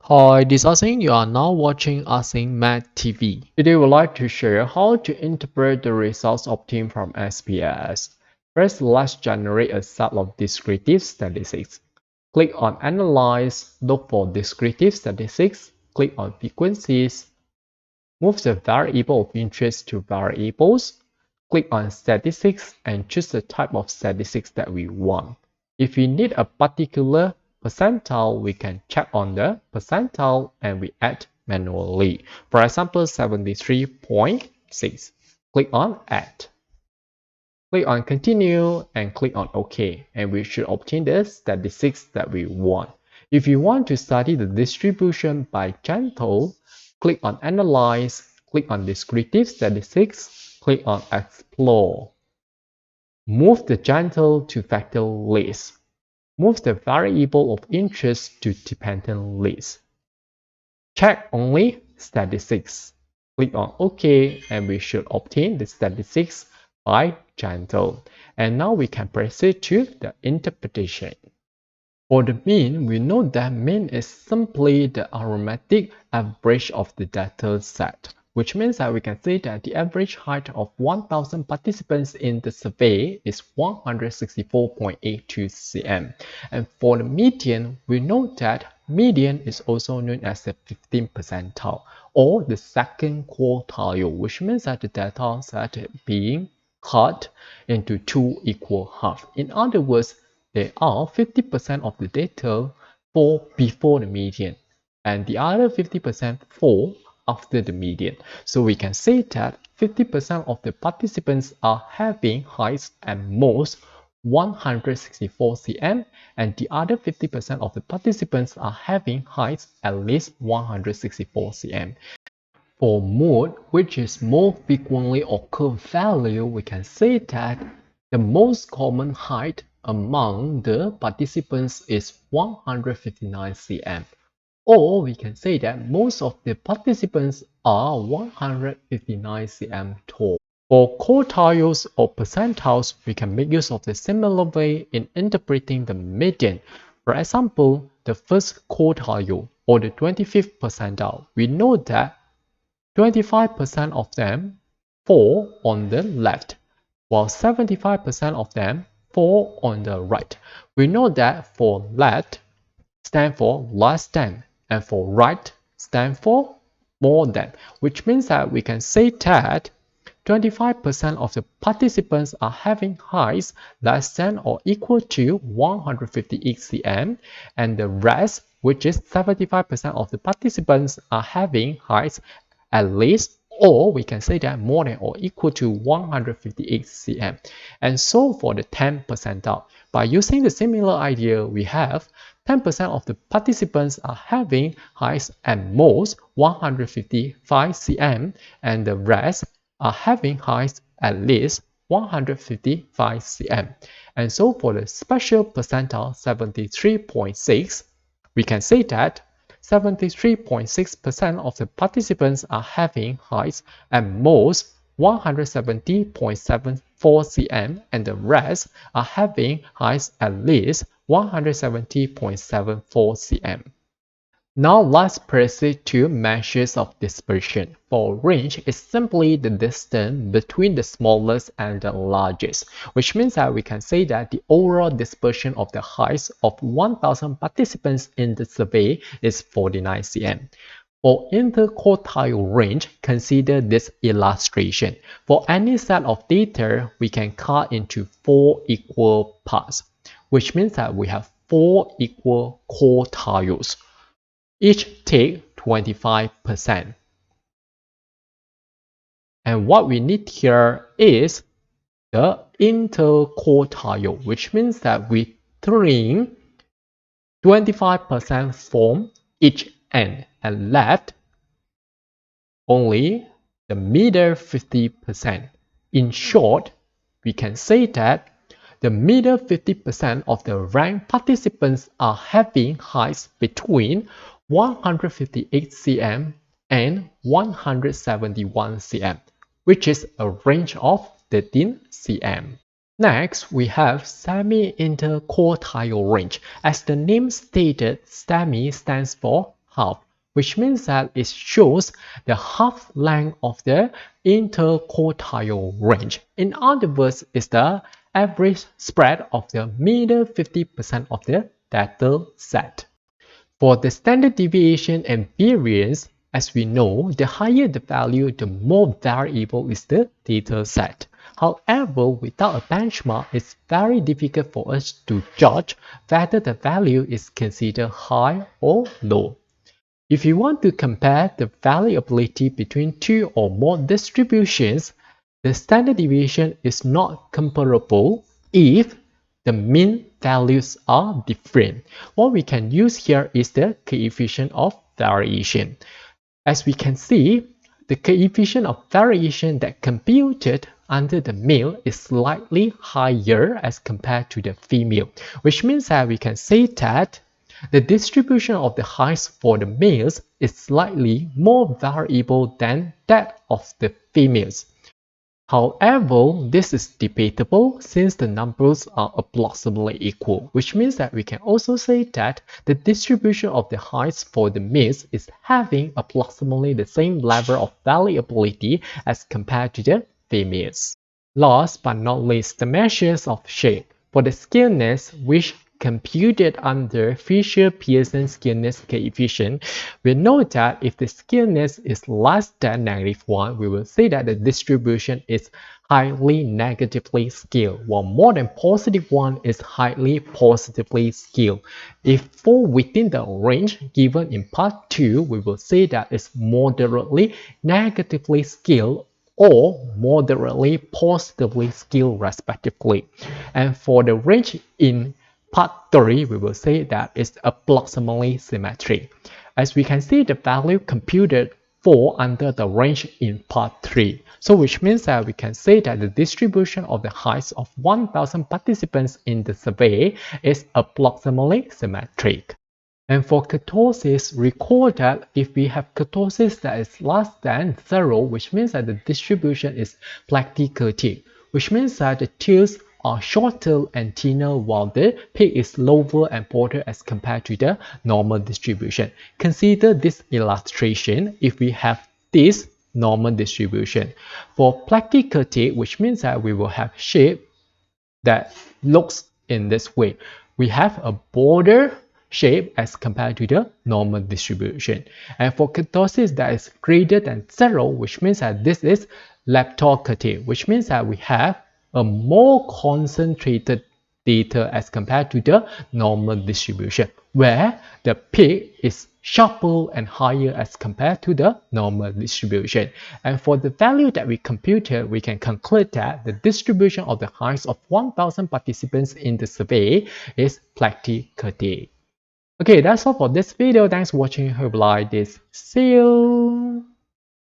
Hi, this is Asing. You are now watching Asing Math TV. Today, we'd like to share how to interpret the results obtained from SPSS. First, let's generate a set of descriptive statistics. Click on Analyze, look for descriptive statistics, click on Frequencies, move the variable of interest to Variables, click on Statistics and choose the type of statistics that we want. If we need a particular percentile, we can check on the percentile and we add manually. For example, 73.6. Click on Add. Click on Continue and click on OK, and we should obtain the statistics that we want. If you want to study the distribution by gentle, click on Analyze, click on Descriptive Statistics, click on Explore. Move the gentle to factor list. Move the variable of interest to dependent list. Check only statistics. Click on OK and we should obtain the statistics by gentle. And now we can proceed to the interpretation. For the mean, we know that mean is simply the arithmetic average of the data set, which means that we can say that the average height of 1,000 participants in the survey is 164.82 cm. And for the median, we know that median is also known as the 15th percentile or the second quartile, which means that the data set being cut into two equal halves. In other words, there are 50% of the data for before the median and the other 50% for after the median. So we can say that 50% of the participants are having heights at most 164 cm and the other 50% of the participants are having heights at least 164 cm. For mode, which is more frequently occurring value, we can say that the most common height among the participants is 159 cm. Or we can say that most of the participants are 159 cm tall. For quartiles or percentiles, we can make use of the similar way in interpreting the median. For example, the first quartile or the 25th percentile, we know that 25% of them fall on the left, while 75% of them fall on the right. We know that for left stand for less than, and for right stand for more than, which means that we can say that 25% of the participants are having heights less than or equal to 158 cm, and the rest, which is 75% of the participants, are having heights at least, or we can say that more than or equal to 158 cm. And so for the 10 percentile, by using the similar idea, we have 10% of the participants are having heights at most 155 cm, and the rest are having heights at least 155 cm. And so for the special percentile 73.6, we can say that 73.6% of the participants are having heights at most 170.74 cm and the rest are having heights at least 170.74 cm. Now let's proceed to measures of dispersion. For range, it's simply the distance between the smallest and the largest, which means that we can say that the overall dispersion of the heights of 1,000 participants in the survey is 49 cm. For interquartile range, consider this illustration. For any set of data, we can cut into 4 equal parts, which means that we have 4 equal quartiles. Each take 25%. And what we need here is the interquartile, which means that we trim 25% from each end and left only the middle 50%. In short, we can say that the middle 50% of the ranked participants are having heights between 158 cm and 171 cm, which is a range of 13 cm. Next, we have semi-interquartile range. As the name stated, semi stands for half, which means that it shows the half length of the interquartile range. In other words, it's the average spread of the middle 50% of the data set. For the standard deviation and variance, as we know, the higher the value, the more variable is the data set. However, without a benchmark, it's very difficult for us to judge whether the value is considered high or low. If you want to compare the variability between two or more distributions, the standard deviation is not comparable if the mean values are different. What we can use here is the coefficient of variation. As we can see, the coefficient of variation that computed under the male is slightly higher as compared to the female, which means that we can say that the distribution of the heights for the males is slightly more variable than that of the females. However, this is debatable since the numbers are approximately equal, which means that we can also say that the distribution of the heights for the males is having approximately the same level of variability as compared to the females. Last but not least, the measures of shape. For the skewness, which computed under Fisher-Pearson skewness coefficient, we know that if the skewness is less than -1, we will say that the distribution is highly negatively skewed, while more than +1 is highly positively skewed. If fall within the range given in part 2, we will say that it's moderately negatively skewed or moderately positively skewed respectively. And for the range in part 3, we will say that it's approximately symmetric. As we can see, the value computed fall under the range in part 3. So which means that we can say that the distribution of the heights of 1,000 participants in the survey is approximately symmetric. And for kurtosis, recall that if we have kurtosis that is less than 0, which means that the distribution is platykurtic, which means that the tails are shorter and thinner while the peak is lower and broader as compared to the normal distribution. Consider this illustration if we have this normal distribution. For platykurtic, which means that we will have shape that looks in this way. We have a broader shape as compared to the normal distribution. And for kurtosis that is greater than 0, which means that this is leptokurtic, which means that we have a more concentrated data as compared to the normal distribution, where the peak is sharper and higher as compared to the normal distribution. And for the value that we computed, we can conclude that the distribution of the heights of 1,000 participants in the survey is platykurtic. Okay, that's all for this video. Thanks for watching. Hope you like this. See you!